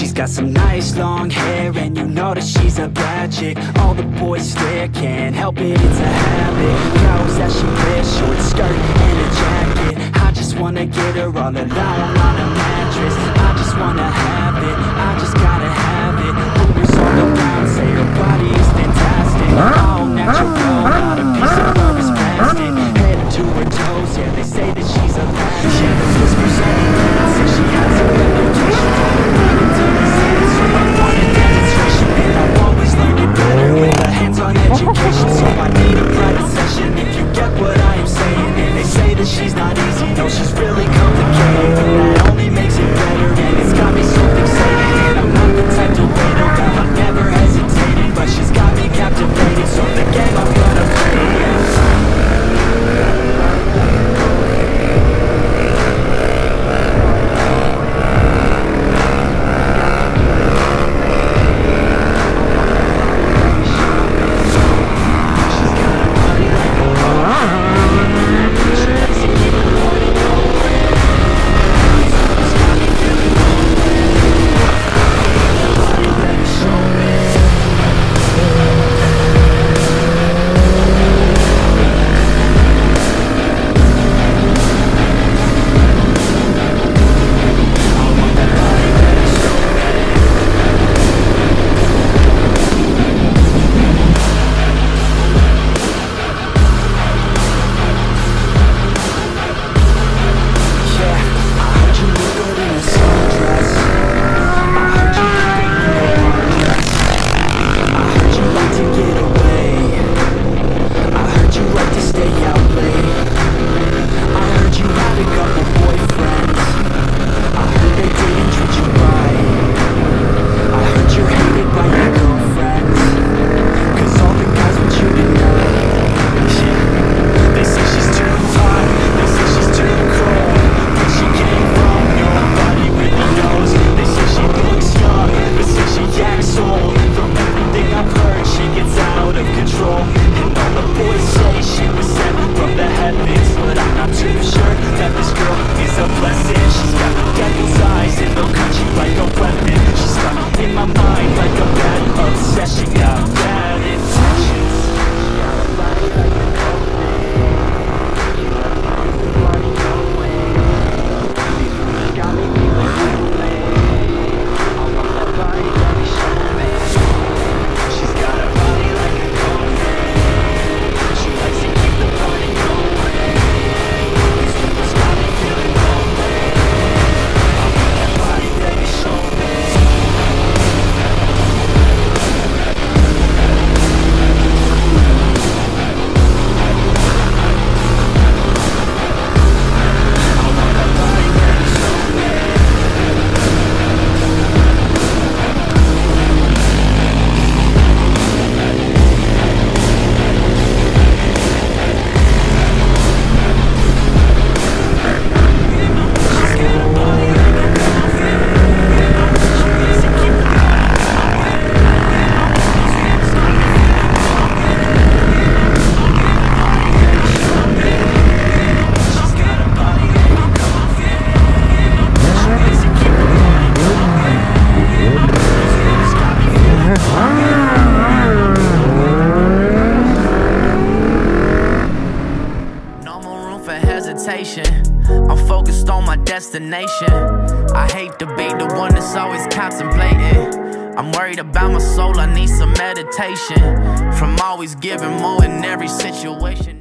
She's got some nice long hair, and you know that she's a bad chick. All the boys stare, can't help it, it's a habit. Knows that she wears short skirt and a jacket. I just wanna get her all alone on a mattress. I just wanna have it, I just gotta have it. Rumors all around say her body is fantastic. All natural, not a piece of fur is plastic. Head to her toes, yeah, they say that she's a bad chick. Whispers all around, say she has a reputation. Hands-on education, so I need a private session. If you get what I am saying, and they say that she's not easy, no, she's really complicated, but that only makes it better, and it's got me so fixated. And I'm not the type to wait around, I've never hesitated, but she's got me captivated, so the game I'm gonna play, I'm focused on my destination. I hate to be the one that's always contemplating. I'm worried about my soul, I need some meditation. From always giving more in every situation.